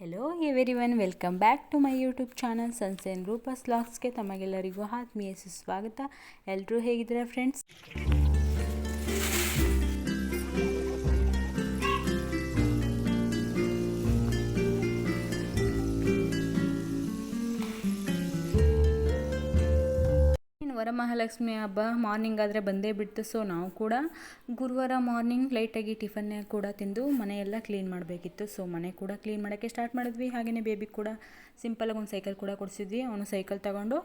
Hello everyone, welcome back to my YouTube channel sunshine Roopa's ವ್ಲಾಗ್ಸ್ಗೆ ತಮಗೆಲ್ಲರಿಗೂ ಆತ್ಮೀಯ ಸುಸ್ವಾಗತ. ಎಲ್ಲರೂ ಹೇಗಿದ್ದೀರಾ ಫ್ರೆಂಡ್ಸ್? ವರಮಹಾಲಕ್ಷ್ಮಿ ಹಬ್ಬ ಮಾರ್ನಿಂಗ್ ಆದರೆ ಬಂದೇ ಬಿಡ್ತು. ಸೊ ನಾವು ಕೂಡ ಗುರುವಾರ ಮಾರ್ನಿಂಗ್ ಲೈಟಾಗಿ ಟಿಫನ್ನೇ ಕೂಡ ತಿಂದು ಮನೆಯೆಲ್ಲ ಕ್ಲೀನ್ ಮಾಡಬೇಕಿತ್ತು. ಸೊ ಮನೆ ಕೂಡ ಕ್ಲೀನ್ ಮಾಡೋಕ್ಕೆ ಸ್ಟಾರ್ಟ್ ಮಾಡಿದ್ವಿ. ಹಾಗೆಯೇ ಬೇಬಿಗೆ ಕೂಡ ಸಿಂಪಲಾಗಿ ಒಂದು ಸೈಕಲ್ ಕೂಡ ಕೊಡಿಸಿದ್ವಿ. ಅವನು ಸೈಕಲ್ ತಗೊಂಡು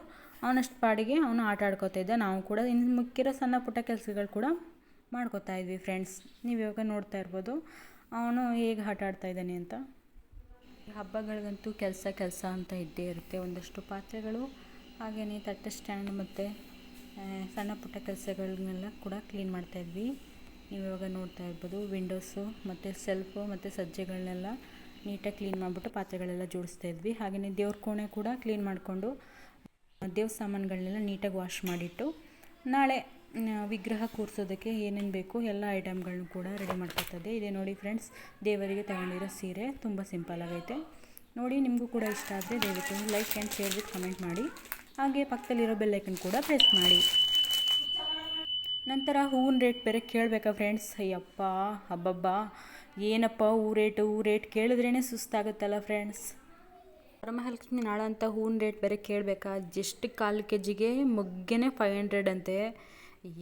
ಅವನಷ್ಟು ಪಾಡಿಗೆ ಅವನು ಆಟ ಆಡ್ಕೋತಾ ಇದ್ದ. ನಾವು ಕೂಡ ಇನ್ನು ಮಿಕ್ಕಿರೋ ಸಣ್ಣ ಪುಟ್ಟ ಕೆಲಸಗಳು ಕೂಡ ಮಾಡ್ಕೋತಾ ಇದ್ವಿ ಫ್ರೆಂಡ್ಸ್. ನೀವು ಇವಾಗ ನೋಡ್ತಾ ಇರ್ಬೋದು ಅವನು ಹೇಗೆ ಆಟ ಆಡ್ತಾ ಇದ್ದಾನೆ ಅಂತ. ಹಬ್ಬಗಳಿಗಂತೂ ಕೆಲಸ ಅಂತ ಇದ್ದೇ ಇರುತ್ತೆ. ಒಂದಷ್ಟು ಪಾತ್ರೆಗಳು, ಹಾಗೆಯೇ ತಟ್ಟೆ ಸ್ಟ್ಯಾಂಡ್ ಮತ್ತು ಸಣ್ಣ ಪುಟ್ಟ ಕೆಲಸಗಳನ್ನೆಲ್ಲ ಕೂಡ ಕ್ಲೀನ್ ಮಾಡ್ತಾಯಿದ್ವಿ. ನೀವು ಇವಾಗ ನೋಡ್ತಾ ಇರ್ಬೋದು ವಿಂಡೋಸು ಮತ್ತು ಸೆಲ್ಫು ಮತ್ತು ಸಜ್ಜೆಗಳನ್ನೆಲ್ಲ ನೀಟಾಗಿ ಕ್ಲೀನ್ ಮಾಡಿಬಿಟ್ಟು ಪಾತ್ರೆಗಳೆಲ್ಲ ಜೋಡಿಸ್ತಾ ಇದ್ವಿ. ಹಾಗೆಯೇ ದೇವ್ರ ಕೋಣೆ ಕೂಡ ಕ್ಲೀನ್ ಮಾಡಿಕೊಂಡು ದೇವ್ರ ಸಾಮಾನುಗಳನ್ನೆಲ್ಲ ನೀಟಾಗಿ ವಾಶ್ ಮಾಡಿಟ್ಟು ನಾಳೆ ವಿಗ್ರಹ ಕೂರಿಸೋದಕ್ಕೆ ಏನೇನು ಬೇಕು ಎಲ್ಲ ಐಟಮ್ಗಳನ್ನೂ ಕೂಡ ರೆಡಿ ಮಾಡ್ಕೊತದೆ. ಇದೇ ನೋಡಿ ಫ್ರೆಂಡ್ಸ್, ದೇವರಿಗೆ ತಗೊಂಡಿರೋ ಸೀರೆ ತುಂಬ ಸಿಂಪಲ್ ಆಗೈತೆ ನೋಡಿ. ನಿಮಗೂ ಕೂಡ ಇಷ್ಟ ಆದರೆ ದಯವಿಟ್ಟು like and share with comment ಮಾಡಿ. ಹಾಗೆ ಪಕ್ಕದಲ್ಲಿರೋ ಬೆಲ್ ಐಕನ್ ಕೂಡ ಪ್ರೆಸ್ ಮಾಡಿ. ನಂತರ ಹೂವಿನ ರೇಟ್ ಬೇರೆ ಕೇಳಬೇಕಾ ಫ್ರೆಂಡ್ಸ್? ಅಯ್ಯಪ್ಪ ಹಬ್ಬಬ್ಬ ಏನಪ್ಪ ಹೂ ರೇಟ್ ಕೇಳಿದ್ರೇ ಸುಸ್ತಾಗುತ್ತಲ್ಲ ಫ್ರೆಂಡ್ಸ್. ವರಮಹಾಲಕ್ಷ್ಮಿ ನಾಳ ಅಂತ ಹೂವಿನ ರೇಟ್ ಬೇರೆ ಕೇಳಬೇಕಾ? ಜಸ್ಟ್ 1/4 kgಗೆ ಮೊಗ್ಗೆನೇ 500 ಅಂತೆ.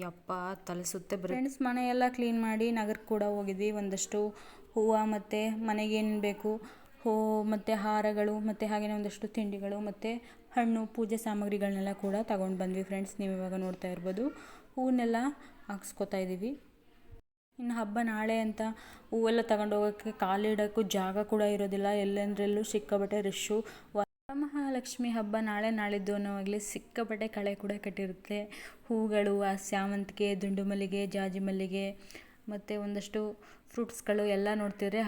ಯಪ್ಪ ತಲೆ ಸುತ್ತೆ ಬರುತ್ತೆ ಫ್ರೆಂಡ್ಸ್. ಮನೆಯೆಲ್ಲ ಕ್ಲೀನ್ ಮಾಡಿ ನಗರಕ್ಕೆ ಕೂಡ ಹೋಗಿದ್ವಿ. ಒಂದಷ್ಟು ಹೂವು ಮತ್ತು ಮನೆಗೇನು ಬೇಕು ಮತ್ತು ಹಾರಗಳು ಮತ್ತು ಹಾಗೆಯೇ ಒಂದಷ್ಟು ತಿಂಡಿಗಳು ಮತ್ತು ಹಣ್ಣು ಪೂಜೆ ಸಾಮಗ್ರಿಗಳನ್ನೆಲ್ಲ ಕೂಡ ತಗೊಂಡು ಬಂದ್ವಿ ಫ್ರೆಂಡ್ಸ್. ನೀವು ಇವಾಗ ನೋಡ್ತಾ ಇರ್ಬೋದು ಹೂವನ್ನೆಲ್ಲ ಹಾಕ್ಸ್ಕೊತಾ ಇದ್ದೀವಿ. ಇನ್ನು ಹಬ್ಬ ನಾಳೆ ಅಂತ ಹೂವೆಲ್ಲ ತಗೊಂಡು ಹೋಗೋಕ್ಕೆ ಕಾಲಿಡೋಕ್ಕೂ ಜಾಗ ಕೂಡ ಇರೋದಿಲ್ಲ. ಎಲ್ಲೆಂದ್ರೆಲ್ಲೂ ಸಿಕ್ಕಾಪಟ್ಟೆ ರಶ್ಶು. ವರಮಹಾಲಕ್ಷ್ಮಿ ಹಬ್ಬ ನಾಳೆ ನಾಳಿದ್ದು ಅನ್ನೋವಾಗಲೇ ಸಿಕ್ಕಾಪಟ್ಟೆ ಕಳೆ ಕೂಡ ಕಟ್ಟಿರುತ್ತೆ. ಹೂಗಳು, ಆ ಸ್ಯಾವಂತಿಗೆ, ದುಂಡು ಮಲ್ಲಿಗೆ, ಜಾಜಿ ಮಲ್ಲಿಗೆ ಮತ್ತು ಒಂದಷ್ಟು ಫ್ರೂಟ್ಸ್ಗಳು ಎಲ್ಲ ನೋಡ್ತಿದ್ರೆ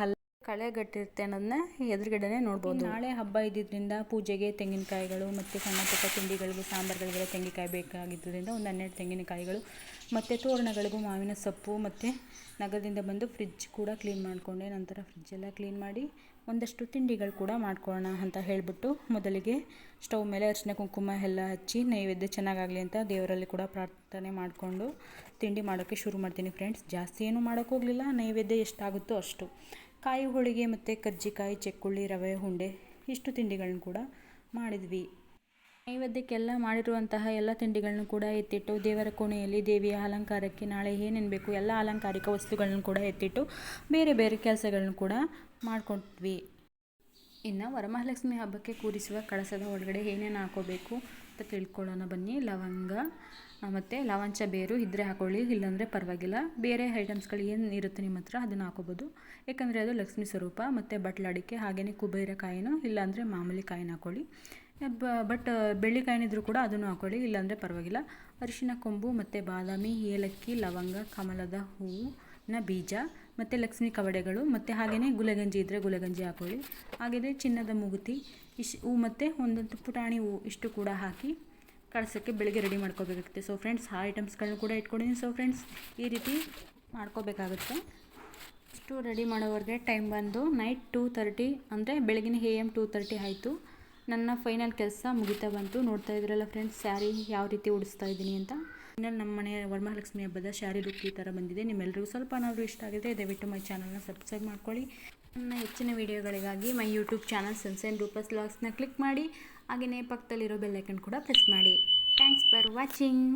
ಕಳೆ ಗಟ್ಟಿರುತ್ತೆ ಅನ್ನೋದನ್ನ ಎದುರುಗಡೆನೇ ನೋಡ್ಬೋದು. ನಾಳೆ ಹಬ್ಬ ಇದ್ದಿದ್ದರಿಂದ ಪೂಜೆಗೆ ತೆಂಗಿನಕಾಯಿಗಳು ಮತ್ತು ಸಣ್ಣ ಪುಟ್ಟ ತಿಂಡಿಗಳಿಗೆ ಸಾಂಬಾರುಗಳಿಗೆ ತೆಂಗಿನಕಾಯಿ ಬೇಕಾಗಿದ್ದರಿಂದ ಒಂದು 12 ತೆಂಗಿನಕಾಯಿಗಳು ಮತ್ತು ತೋರಣಗಳಿಗೂ ಮಾವಿನ ಸೊಪ್ಪು ಮತ್ತು ನಗರದಿಂದ ಬಂದು ಫ್ರಿಡ್ಜ್ ಕೂಡ ಕ್ಲೀನ್ ಮಾಡಿಕೊಂಡೆ. ನಂತರ ಫ್ರಿಡ್ಜೆಲ್ಲ ಕ್ಲೀನ್ ಮಾಡಿ ಒಂದಷ್ಟು ತಿಂಡಿಗಳು ಕೂಡ ಮಾಡ್ಕೊಳ್ಳೋಣ ಅಂತ ಹೇಳಿಬಿಟ್ಟು ಮೊದಲಿಗೆ ಸ್ಟವ್ ಮೇಲೆ ಅರಿಶಿನ ಕುಂಕುಮ ಎಲ್ಲ ಹಚ್ಚಿ ನೈವೇದ್ಯ ಚೆನ್ನಾಗಾಗಲಿ ಅಂತ ದೇವರಲ್ಲಿ ಕೂಡ ಪ್ರಾರ್ಥನೆ ಮಾಡಿಕೊಂಡು ತಿಂಡಿ ಮಾಡೋಕ್ಕೆ ಶುರು ಮಾಡ್ತೀನಿ ಫ್ರೆಂಡ್ಸ್. ಜಾಸ್ತಿ ಏನೂ ಮಾಡೋಕ್ಕೋಗಲಿಲ್ಲ, ನೈವೇದ್ಯ ಎಷ್ಟಾಗುತ್ತೋ ಅಷ್ಟು. ಕಾಯಿ ಹೋಳಿಗೆ ಮತ್ತು ಕಜ್ಜಿಕಾಯಿ, ಚಕ್ಕುಳ್ಳಿ, ರವೆ ಉಂಡೆ ಇಷ್ಟು ತಿಂಡಿಗಳನ್ನ ಕೂಡ ಮಾಡಿದ್ವಿ. ನೈವೇದ್ಯಕ್ಕೆಲ್ಲ ಮಾಡಿರುವಂತಹ ಎಲ್ಲ ತಿಂಡಿಗಳನ್ನು ಕೂಡ ಎತ್ತಿಟ್ಟು ದೇವರ ಕೋಣೆಯಲ್ಲಿ ದೇವಿಯ ಅಲಂಕಾರಕ್ಕೆ ನಾಳೆ ಏನೇನು ಬೇಕು ಎಲ್ಲ ಅಲಂಕಾರಿಕ ವಸ್ತುಗಳನ್ನು ಕೂಡ ಎತ್ತಿಟ್ಟು ಬೇರೆ ಬೇರೆ ಕೆಲಸಗಳನ್ನು ಕೂಡ ಮಾಡ್ಕೊಟ್ವಿ. ಇನ್ನು ವರಮಹಾಲಕ್ಷ್ಮಿ ಹಬ್ಬಕ್ಕೆ ಕೂರಿಸುವ ಕಳಸದ ಒಳಗಡೆ ಏನೇನು ಹಾಕೋಬೇಕು ಅಂತ ತಿಳ್ಕೊಳ್ಳೋಣ ಬನ್ನಿ. ಲವಂಗ ಮತ್ತು ಲವಂಚ ಬೇರು ಇದ್ದರೆ ಹಾಕೊಳ್ಳಿ, ಇಲ್ಲಾಂದರೆ ಪರವಾಗಿಲ್ಲ. ಬೇರೆ ಐಟಮ್ಸ್ಗಳು ಏನು ಇರುತ್ತೆ ನಿಮ್ಮ ಹತ್ರ ಅದನ್ನು ಹಾಕೋಬೋದು. ಯಾಕಂದರೆ ಅದು ಲಕ್ಷ್ಮೀ ಸ್ವರೂಪ. ಮತ್ತು ಬಟ್ಲಡಿಕೆ, ಹಾಗೆಯೇ ಕುಬೇರ ಕಾಯಿನೂ ಇಲ್ಲಾಂದರೆ ಮಾಮೂಲಿ ಕಾಯಿನ ಹಾಕೊಳ್ಳಿ. ಬಟ್ ಬೆಳ್ಳಿ ಕಾಯಿನಿದ್ರೂ ಕೂಡ ಅದನ್ನು ಹಾಕೊಳ್ಳಿ, ಇಲ್ಲಾಂದರೆ ಪರವಾಗಿಲ್ಲ. ಅರಿಶಿನ ಕೊಂಬು ಮತ್ತು ಬಾದಾಮಿ, ಏಲಕ್ಕಿ, ಲವಂಗ, ಕಮಲದ ಹೂವಿನ ಬೀಜ ಮತ್ತು ಲಕ್ಷ್ಮೀ ಕವಡೆಗಳು ಮತ್ತು ಹಾಗೆಯೇ ಗುಲಗಂಜಿ ಇದ್ದರೆ ಗುಲಗಂಜಿ ಹಾಕೊಳ್ಳಿ. ಹಾಗೆಯೇ ಚಿನ್ನದ ಮೂಗುತಿ ಹೂ ಮತ್ತು ಒಂದೊಂದು ಪುಟಾಣಿ ಹೂ ಇಷ್ಟು ಕೂಡ ಹಾಕಿ ಕಳಸಕ್ಕೆ ಬೆಳಗ್ಗೆ ರೆಡಿ ಮಾಡ್ಕೋಬೇಕಾಗುತ್ತೆ. ಸೊ ಫ್ರೆಂಡ್ಸ್ ಆ ಐಟಮ್ಸ್ಗಳನ್ನ ಕೂಡ ಇಟ್ಕೊಂಡಿದ್ದೀನಿ. ಸೊ ಫ್ರೆಂಡ್ಸ್ ಈ ರೀತಿ ಮಾಡ್ಕೋಬೇಕಾಗುತ್ತೆ. ಇಷ್ಟು ರೆಡಿ ಮಾಡೋವರೆಗೆ ಟೈಮ್ ಬಂದು ನೈಟ್ 2:30 ಅಂದರೆ ಬೆಳಗಿನ AM 2:30 ಆಯಿತು. ನನ್ನ ಫೈನಲ್ ಕೆಲಸ ಮುಗಿತಾ ಬಂತು. ನೋಡ್ತಾ ಇದ್ರಲ್ಲ ಫ್ರೆಂಡ್ಸ್ ಸ್ಯಾರಿ ಯಾವ ರೀತಿ ಉಡಿಸ್ತಾ ಇದ್ದೀನಿ ಅಂತ. ಇನ್ನು ನಮ್ಮ ಮನೆಯ ವರಮಹಾಲಕ್ಷ್ಮಿ ಹಬ್ಬದ ಸ್ಯಾರಿ ಲುಕ್ ಈ ಥರ ಬಂದಿದೆ. ನಿಮ್ಮೆಲ್ಲರಿಗೂ ಸ್ವಲ್ಪನಾದರೂ ಇಷ್ಟ ಆಗಿದೆ ದಯವಿಟ್ಟು ಮೈ ಚಾನಲ್ನ ಸಬ್ಸ್ಕ್ರೈಬ್ ಮಾಡ್ಕೊಳ್ಳಿ. ನನ್ನ ಹೆಚ್ಚಿನ ವೀಡಿಯೋಗಳಿಗಾಗಿ ಮೈ ಯೂಟ್ಯೂಬ್ ಚಾನಲ್ ಸನ್ಸೈನ್ ರೂಪಸ್ ವ್ಲಾಗ್ಸ್ನ ಕ್ಲಿಕ್ ಮಾಡಿ. ಹಾಗೆಯೇ ಪಕ್ಕದಲ್ಲಿರೋ ಬೆಲ್ ಐಕನ್ ಕೂಡ ಪ್ರೆಸ್ ಮಾಡಿ. Thanks for watching.